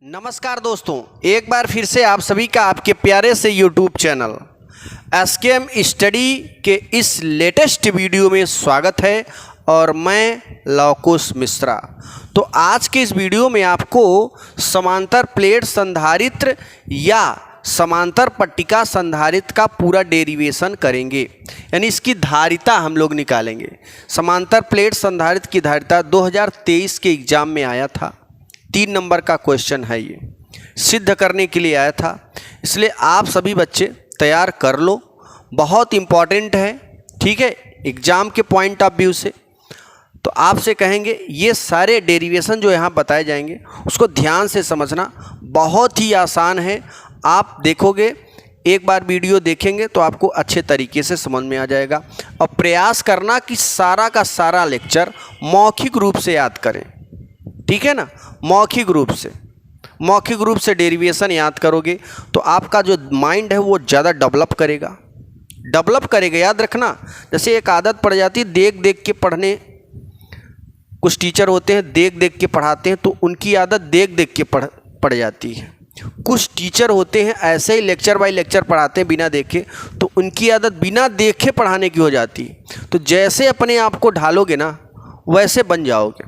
नमस्कार दोस्तों, एक बार फिर से आप सभी का आपके प्यारे से YouTube चैनल एसकेएम स्टडी के इस लेटेस्ट वीडियो में स्वागत है और मैं लवकुश मिश्रा। तो आज के इस वीडियो में आपको समांतर प्लेट संधारित्र या समांतर पट्टिका संधारित्र का पूरा डेरिवेशन करेंगे, यानी इसकी धारिता हम लोग निकालेंगे। समांतर प्लेट संधारित्र की धारिता 2023 के एग्जाम में आया था, 3 नंबर का क्वेश्चन है, ये सिद्ध करने के लिए आया था, इसलिए आप सभी बच्चे तैयार कर लो, बहुत इम्पॉर्टेंट है। ठीक है, एग्ज़ाम के पॉइंट ऑफ व्यू से तो आपसे कहेंगे ये सारे डेरिवेशन जो यहाँ बताए जाएंगे उसको ध्यान से समझना, बहुत ही आसान है। आप देखोगे, एक बार वीडियो देखेंगे तो आपको अच्छे तरीके से समझ में आ जाएगा। और प्रयास करना कि सारा का सारा लेक्चर मौखिक रूप से याद करें, ठीक है ना। मौखिक रूप से डेरिवेशन याद करोगे तो आपका जो माइंड है वो ज़्यादा डेवलप करेगा। याद रखना, जैसे एक आदत पड़ जाती है देख देख के पढ़ने। कुछ टीचर होते हैं देख देख के पढ़ाते हैं तो उनकी आदत देख देख के पड़ जाती है। कुछ टीचर होते हैं ऐसे ही लेक्चर बाय लेक्चर पढ़ाते हैं बिना देखे, तो उनकी आदत बिना देखे पढ़ाने की हो जाती है। तो जैसे अपने आप को ढालोगे ना वैसे बन जाओगे।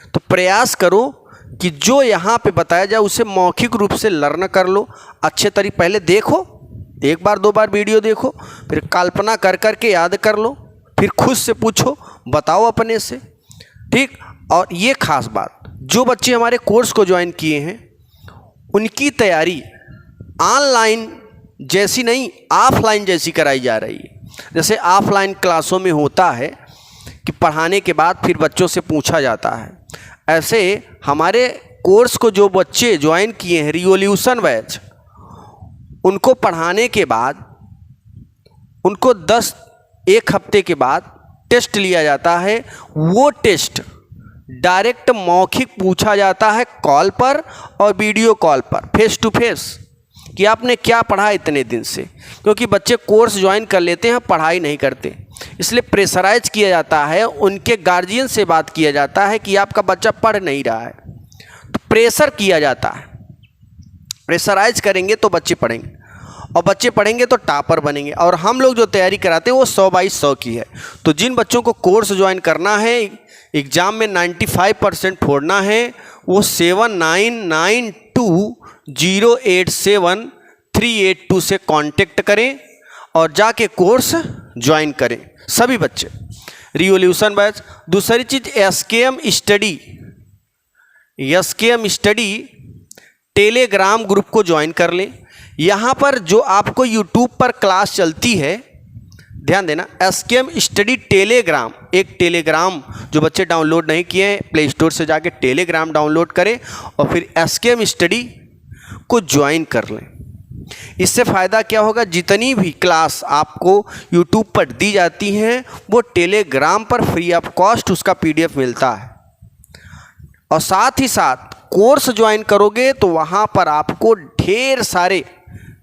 तो प्रयास करो कि जो यहाँ पे बताया जाए उसे मौखिक रूप से लर्न कर लो अच्छे तरीके। पहले देखो, 1 बार 2 बार वीडियो देखो, फिर कल्पना कर कर के याद कर लो, फिर खुद से पूछो, बताओ अपने से, ठीक। और ये खास बात, जो बच्चे हमारे कोर्स को ज्वाइन किए हैं उनकी तैयारी ऑनलाइन जैसी नहीं ऑफलाइन जैसी कराई जा रही है। जैसे ऑफलाइन क्लासों में होता है कि पढ़ाने के बाद फिर बच्चों से पूछा जाता है, ऐसे हमारे कोर्स को जो बच्चे ज्वाइन किए हैं रिवॉल्यूशन बैच, उनको पढ़ाने के बाद उनको 1 हफ्ते के बाद टेस्ट लिया जाता है। वो टेस्ट डायरेक्ट मौखिक पूछा जाता है कॉल पर और वीडियो कॉल पर, फेस टू फेस, कि आपने क्या पढ़ा इतने दिन से। क्योंकि बच्चे कोर्स ज्वाइन कर लेते हैं, पढ़ाई नहीं करते, इसलिए प्रेशराइज किया जाता है, उनके गार्जियन से बात किया जाता है कि आपका बच्चा पढ़ नहीं रहा है, तो प्रेशर किया जाता है। प्रेशराइज करेंगे तो बच्चे पढ़ेंगे और बच्चे पढ़ेंगे तो टॉपर बनेंगे। और हम लोग जो तैयारी कराते हैं वो 100 बाई 100 की है। तो जिन बच्चों को कोर्स ज्वाइन करना है, एग्ज़ाम में 95% फोड़ना है, वो 7992087382 से कांटेक्ट करें और जाके कोर्स ज्वाइन करें सभी बच्चे, रिवॉल्यूशन बैच। दूसरी चीज़ एसकेएम स्टडी टेलीग्राम ग्रुप को ज्वाइन कर लें। यहाँ पर जो आपको यूट्यूब पर क्लास चलती है, ध्यान देना, एसकेएम स्टडी टेलीग्राम, एक टेलीग्राम जो बच्चे डाउनलोड नहीं किए हैं प्ले स्टोर से जाके टेलीग्राम डाउनलोड करें और फिर एसकेएम स्टडी को ज्वाइन कर लें। इससे फ़ायदा क्या होगा, जितनी भी क्लास आपको यूट्यूब पर दी जाती हैं वो टेलीग्राम पर फ्री ऑफ कॉस्ट उसका PDF मिलता है। और साथ ही साथ कोर्स ज्वाइन करोगे तो वहाँ पर आपको ढेर सारे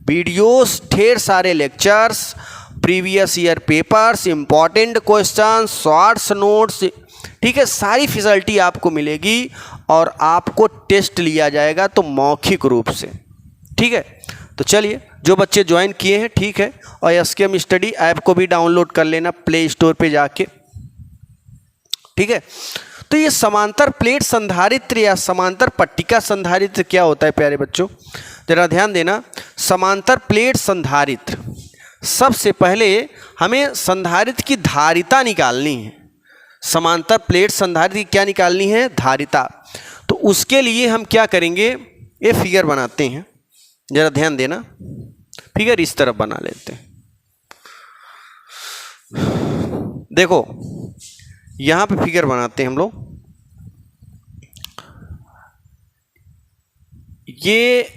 वीडियोस, ढेर सारे lectures, previous year papers, important question, shorts notes, ठीक है, सारी फैसिलिटी आपको मिलेगी। और आपको टेस्ट लिया जाएगा तो मौखिक रूप से, ठीक है। तो चलिए, जो बच्चे ज्वाइन किए हैं ठीक है, और एसकेएम स्टडी ऐप को भी डाउनलोड कर लेना प्ले स्टोर पे जाके, ठीक है। तो ये समांतर प्लेट संधारित्र या समांतर पट्टिका संधारित्र क्या होता है प्यारे बच्चों, जरा ध्यान देना। समांतर प्लेट संधारित्र, सबसे पहले हमें संधारित्र की धारिता निकालनी है। समांतर प्लेट संधारित्र की क्या निकालनी है, धारिता। तो उसके लिए हम क्या करेंगे, ये फिगर बनाते हैं, जरा ध्यान देना। फिगर इस तरफ बना लेते हैं, देखो यहाँ पे फिगर बनाते हैं हम लोग। ये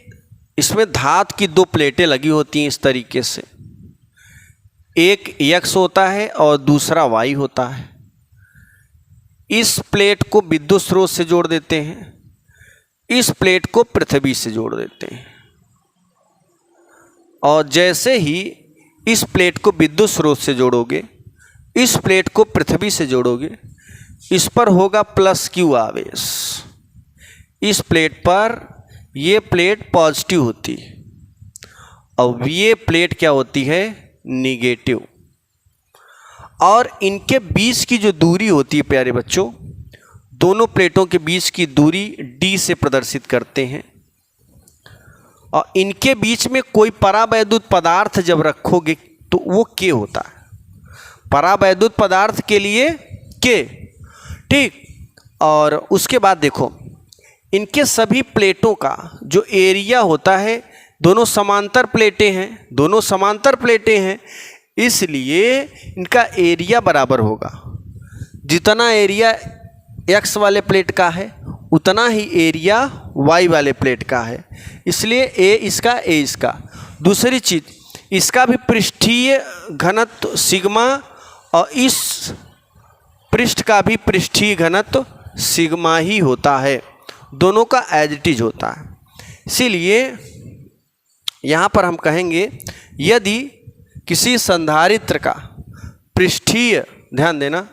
इसमें धातु की 2 प्लेटें लगी होती हैं इस तरीके से, एक X होता है और दूसरा Y होता है। इस प्लेट को विद्युत स्रोत से जोड़ देते हैं, इस प्लेट को पृथ्वी से जोड़ देते हैं। और जैसे ही इस प्लेट को विद्युत स्रोत से जोड़ोगे, इस प्लेट को पृथ्वी से जोड़ोगे, इस पर होगा +Q आवेश, इस प्लेट पर ये प्लेट पॉजिटिव होती है और ये प्लेट क्या होती है, निगेटिव। और इनके बीच की जो दूरी होती है प्यारे बच्चों, दोनों प्लेटों के बीच की दूरी d से प्रदर्शित करते हैं। और इनके बीच में कोई परावैद्युत पदार्थ जब रखोगे तो वो K होता है, परावैद्युत पदार्थ के लिए K, ठीक। और उसके बाद देखो इनके सभी प्लेटों का जो एरिया होता है, दोनों समांतर प्लेटें हैं, दोनों समांतर प्लेटें हैं, इसलिए इनका एरिया बराबर होगा। जितना एरिया x वाले प्लेट का है उतना ही एरिया y वाले प्लेट का है, इसलिए a इसका a इसका। दूसरी चीज़, इसका भी पृष्ठीय घनत्व सिग्मा और इस पृष्ठ का भी पृष्ठीय घनत्व सिग्मा ही होता है, दोनों का एज इट इज होता है। इसीलिए यहाँ पर हम कहेंगे यदि किसी संधारित्र का पृष्ठीय, ध्यान देना,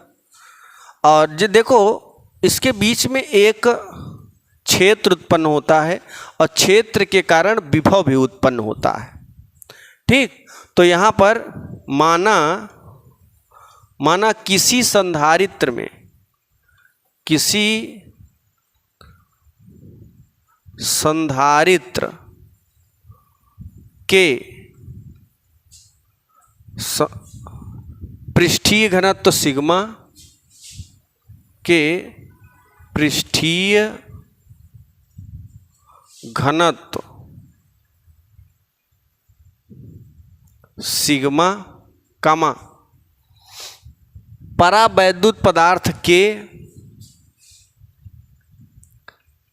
और जो देखो इसके बीच में एक क्षेत्र उत्पन्न होता है और क्षेत्र के कारण विभव भी उत्पन्न होता है, ठीक। तो यहाँ पर माना किसी संधारित्र में, किसी संधारित्र के पृष्ठीय घनत्व सिग्मा के पृष्ठीय घनत्व सिग्मा कामा परावैद्युत पदार्थ के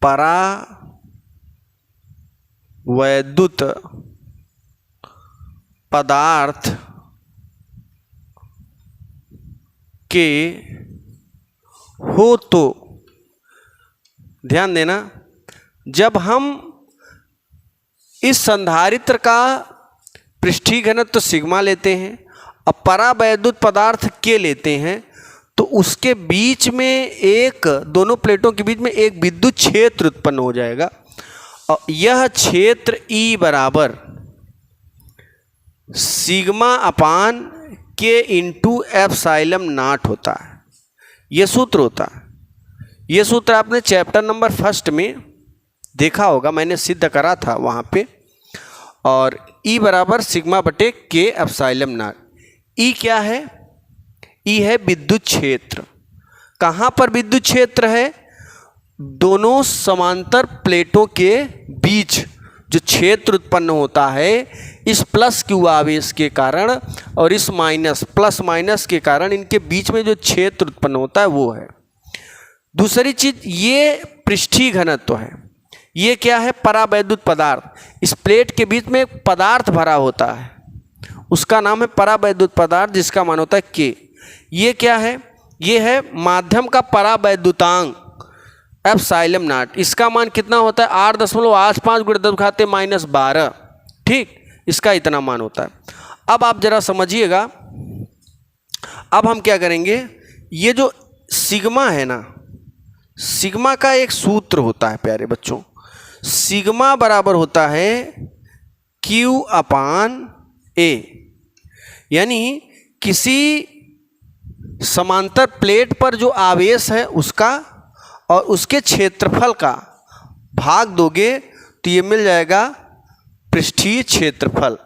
परावैद्युत पदार्थ के हो तो, ध्यान देना, जब हम इस संधारित्र का पृष्ठीय घनत्व सिग्मा लेते हैं और परावैद्युत पदार्थ के लेते हैं तो उसके बीच में एक, दोनों प्लेटों के बीच में एक विद्युत क्षेत्र उत्पन्न हो जाएगा और यह क्षेत्र E बराबर सिग्मा अपान के इंटू एप्सिलॉन नॉट होता है। ये सूत्र होता है, ये सूत्र आपने चैप्टर नंबर 1 में देखा होगा, मैंने सिद्ध करा था वहाँ पे। और E बराबर सिग्मा बटे के एप्सिलॉन नॉट। E क्या है? E है विद्युत क्षेत्र। कहाँ पर विद्युत क्षेत्र है? दोनों समांतर प्लेटों के बीच जो क्षेत्र उत्पन्न होता है इस प्लस क्यू आवेश के कारण और इस प्लस माइनस के कारण, इनके बीच में जो क्षेत्र उत्पन्न होता है वो है। दूसरी चीज, ये पृष्ठीय घनत्व है। ये क्या है? परावैद्युत पदार्थ। इस प्लेट के बीच में एक पदार्थ भरा होता है, उसका नाम है परावैद्युत पदार्थ, जिसका मान होता है के। ये क्या है? ये है माध्यम का परावैद्युतांक एप्सिलॉन नॉट। इसका मान कितना होता है? 8.85 × 10⁻12। ठीक, इसका इतना मान होता है। अब आप जरा समझिएगा, अब हम क्या करेंगे, ये जो सिग्मा है ना, सिग्मा का एक सूत्र होता है प्यारे बच्चों। सिग्मा बराबर होता है Q/A, यानी किसी समांतर प्लेट पर जो आवेश है उसका और उसके क्षेत्रफल का भाग दोगे तो ये मिल जाएगा पृष्ठीय क्षेत्रफल,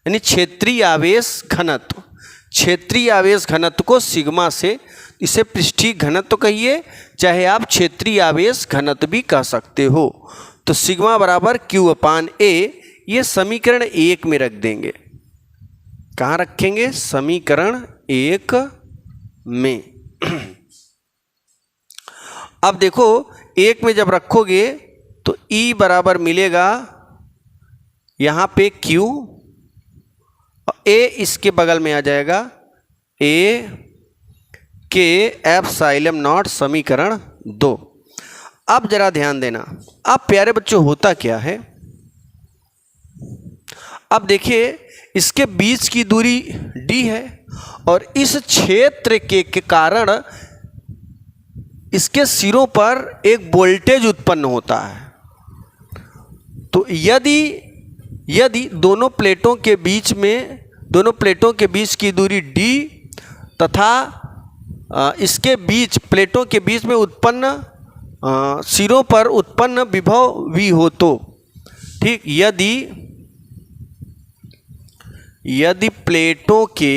यानी क्षेत्रीय आवेश घनत्व। क्षेत्रीय आवेश घनत्व को सिग्मा से, इसे पृष्ठीय घनत्व कहिए, चाहे आप क्षेत्रीय आवेश घनत्व भी कह सकते हो। तो सिग्मा बराबर Q/A, ये समीकरण 1 में रख देंगे। कहाँ रखेंगे? समीकरण 1 में। अब देखो 1 में जब रखोगे तो E बराबर मिलेगा यहाँ पे Q और A इसके बगल में आ जाएगा A के एप्सिलॉन नॉट, समीकरण 2। अब जरा ध्यान देना, अब प्यारे बच्चों होता क्या है, अब देखिए इसके बीच की दूरी D है और इस क्षेत्र के कारण इसके सिरों पर एक वोल्टेज उत्पन्न होता है। तो यदि यदि दोनों प्लेटों के बीच की दूरी d तथा इसके बीच प्लेटों के बीच में उत्पन्न सिरों पर उत्पन्न विभव v हो तो ठीक, यदि प्लेटों के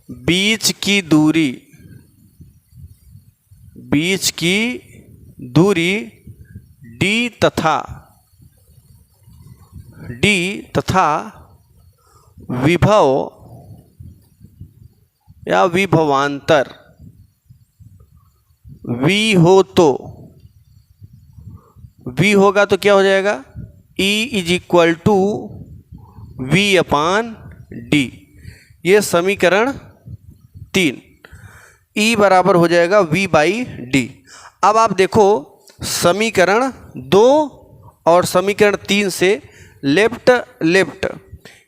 बीच की दूरी d तथा विभव या विभवांतर v हो तो v होगा तो क्या हो जाएगा, E = v/d। ये समीकरण 3, E बराबर हो जाएगा v/d। अब आप देखो समीकरण 2 और समीकरण 3 से लेफ्ट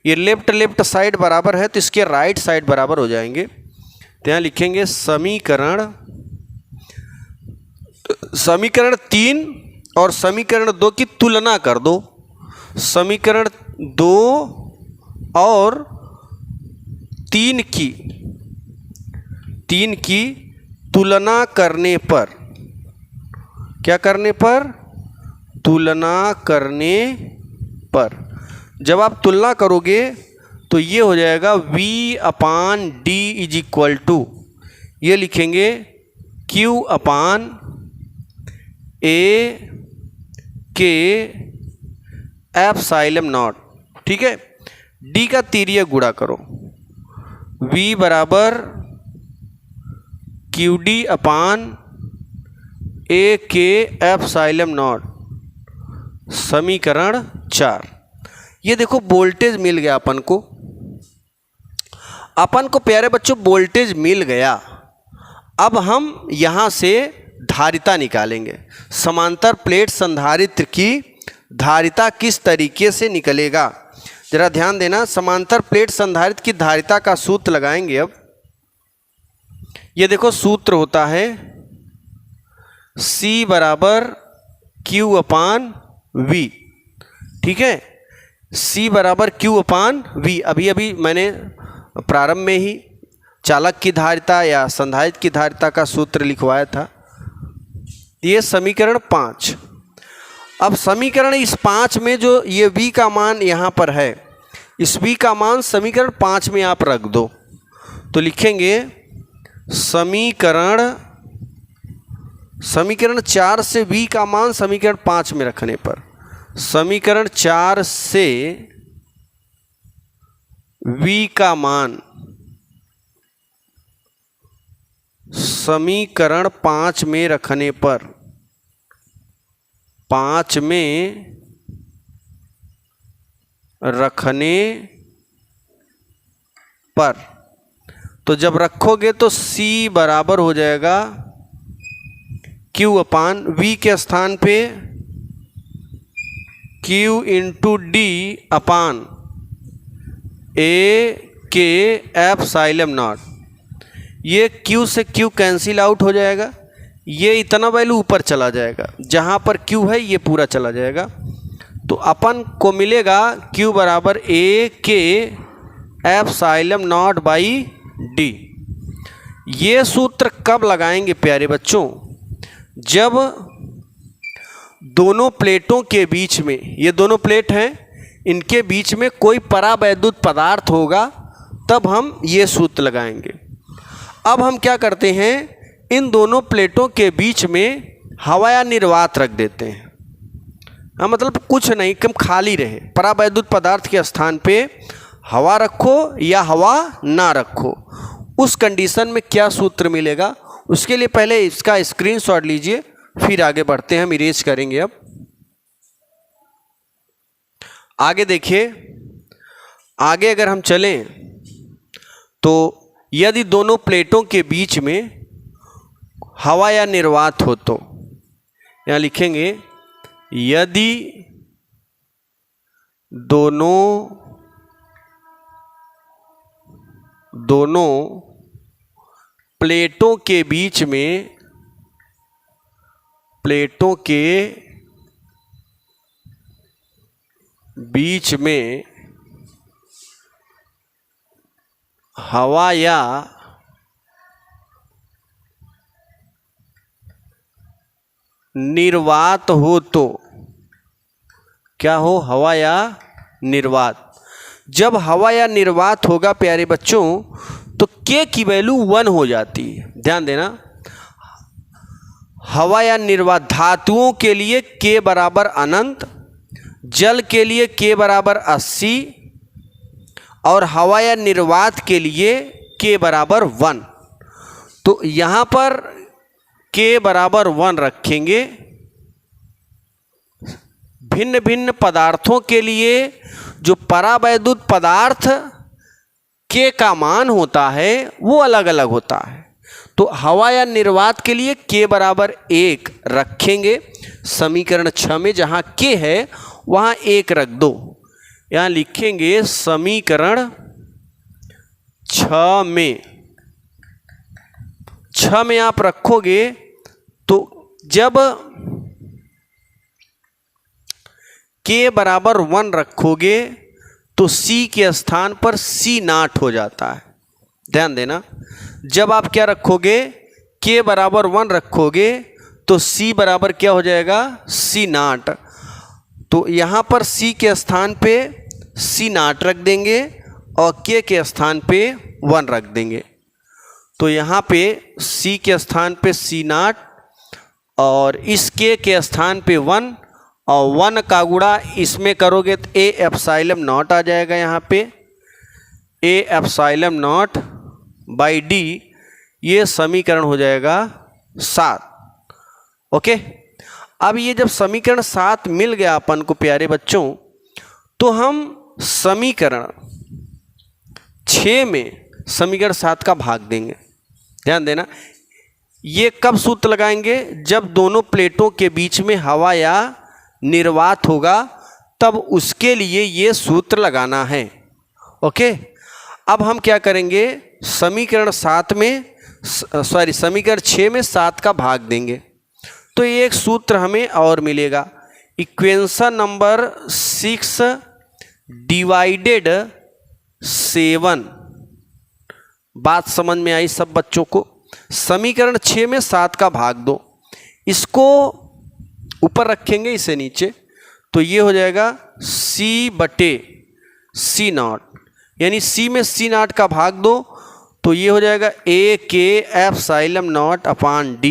ये लेफ्ट साइड बराबर है तो इसके राइट साइड बराबर हो जाएंगे। तो यहाँ लिखेंगे समीकरण 3 और समीकरण 2 की तुलना कर दो। समीकरण 2 और 3 की तुलना करने पर, क्या करने पर, तुलना करने पर जब आप तुलना करोगे तो ये हो जाएगा v/d = ये लिखेंगे q/a/ε0। ठीक है, d का तिर्यक गुणा करो, v बराबर qd/a/ε0 समीकरण 4। ये देखो वोल्टेज मिल गया अपन को प्यारे बच्चों, वोल्टेज मिल गया। अब हम यहाँ से धारिता निकालेंगे। समांतर प्लेट संधारित्र की धारिता किस तरीके से निकलेगा, जरा ध्यान देना। समांतर प्लेट संधारित्र की धारिता का सूत्र लगाएंगे। अब ये देखो सूत्र होता है C बराबर Q/V। ठीक है, C बराबर Q/V। अभी मैंने प्रारंभ में ही चालक की धारिता या संधारित्र की धारिता का सूत्र लिखवाया था। ये समीकरण 5। अब समीकरण इस 5 में जो ये V का मान यहाँ पर है, इस V का मान समीकरण 5 में आप रख दो तो लिखेंगे समीकरण 4 से V का मान समीकरण 5 में रखने पर, समीकरण 4 से V का मान समीकरण 5 में रखने पर, 5 में रखने पर, तो जब रखोगे तो C बराबर हो जाएगा Q/V के स्थान पे Q × A/ε0। ये Q से Q कैंसिल आउट हो जाएगा, ये इतना वैल्यू ऊपर चला जाएगा, जहाँ पर Q है ये पूरा चला जाएगा। तो अपन को मिलेगा Q बराबर A/ε0/d। ये सूत्र कब लगाएंगे प्यारे बच्चों, जब दोनों प्लेटों के बीच में, ये दोनों प्लेट हैं, इनके बीच में कोई परावैद्युत पदार्थ होगा, तब हम ये सूत्र लगाएंगे। अब हम क्या करते हैं, इन दोनों प्लेटों के बीच में हवा या निर्वात रख देते हैं। मतलब कुछ नहीं, कम खाली रहे, परावैद्युत पदार्थ के स्थान पे हवा रखो या हवा ना रखो। उस कंडीशन में क्या सूत्र मिलेगा, उसके लिए पहले इसका स्क्रीनशॉट लीजिए, फिर आगे बढ़ते हैं, हम इरेज करेंगे। अब आगे देखिए, आगे अगर हम चलें तो यदि दोनों प्लेटों के बीच में हवा या निर्वात हो तो यहाँ लिखेंगे यदि दोनों प्लेटों के बीच में हवा या निर्वात हो तो क्या हो? हवा या निर्वात। जब हवा या निर्वात होगा प्यारे बच्चों तो के की वैल्यू 1 हो जाती है। ध्यान देना, हवा या निर्वात धातुओं के लिए के बराबर अनंत, जल के लिए के बराबर 80 और हवा या निर्वात के लिए के बराबर 1। तो यहाँ पर के बराबर 1 रखेंगे। भिन्न भिन्न पदार्थों के लिए जो परावैद्युत पदार्थ के का मान होता है वो अलग अलग होता है। तो हवा या निर्वात के लिए के बराबर 1 रखेंगे। समीकरण 6 में जहाँ के है वहाँ 1 रख दो। यहाँ लिखेंगे समीकरण 6 में आप रखोगे तो जब के बराबर 1 रखोगे तो C के स्थान पर C0 हो जाता है। ध्यान देना, जब आप क्या रखोगे? के बराबर 1 रखोगे तो C बराबर क्या हो जाएगा? C0। तो यहाँ पर C के स्थान पे C0 रख देंगे और के स्थान पे 1 रख देंगे। तो यहाँ पे C के स्थान पे C0 और इस के स्थान पे 1 और 1 का गुणा इसमें करोगे तो ए एप्सिलॉन नॉट आ जाएगा। यहाँ पे A epsilon not by D, ये समीकरण हो जाएगा 7। ओके, अब ये जब समीकरण 7 मिल गया अपन को प्यारे बच्चों, तो हम समीकरण 6 में समीकरण 7 का भाग देंगे। ध्यान देना, ये कब सूत्र लगाएंगे? जब दोनों प्लेटों के बीच में हवा या निर्वात होगा तब उसके लिए ये सूत्र लगाना है। ओके, अब हम क्या करेंगे? समीकरण 6 में 7 का भाग देंगे तो एक सूत्र हमें और मिलेगा। Equation number 6 divided 7। बात समझ में आई सब बच्चों को? समीकरण 6 में 7 का भाग दो, इसको ऊपर रखेंगे, इसे नीचे, तो ये हो जाएगा C/C0, यानी C में C0 का भाग दो तो ये हो जाएगा A के एप्सिलॉन नॉट अपॉन D।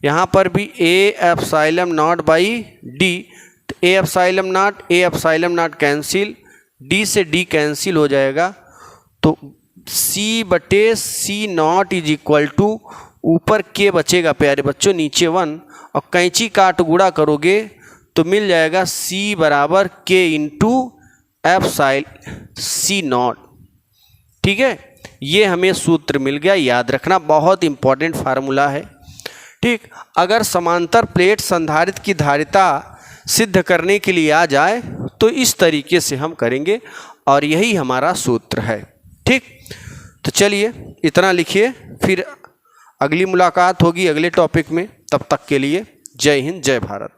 यहाँ पर भी A epsilon not by D, तो A epsilon not cancel, D से D कैंसिल हो जाएगा। तो C/C0 इज इक्वल टू ऊपर के बचेगा प्यारे बच्चों, नीचे 1 और कैंची काट गुणा करोगे तो मिल जाएगा C बराबर के इंटू एप्सिलॉन C0। ठीक है, ये हमें सूत्र मिल गया। याद रखना, बहुत इंपॉर्टेंट फार्मूला है। ठीक, अगर समांतर प्लेट संधारित्र की धारिता सिद्ध करने के लिए आ जाए तो इस तरीके से हम करेंगे और यही हमारा सूत्र है। ठीक, तो चलिए इतना लिखिए, फिर अगली मुलाकात होगी अगले टॉपिक में। तब तक के लिए जय हिंद, जय भारत।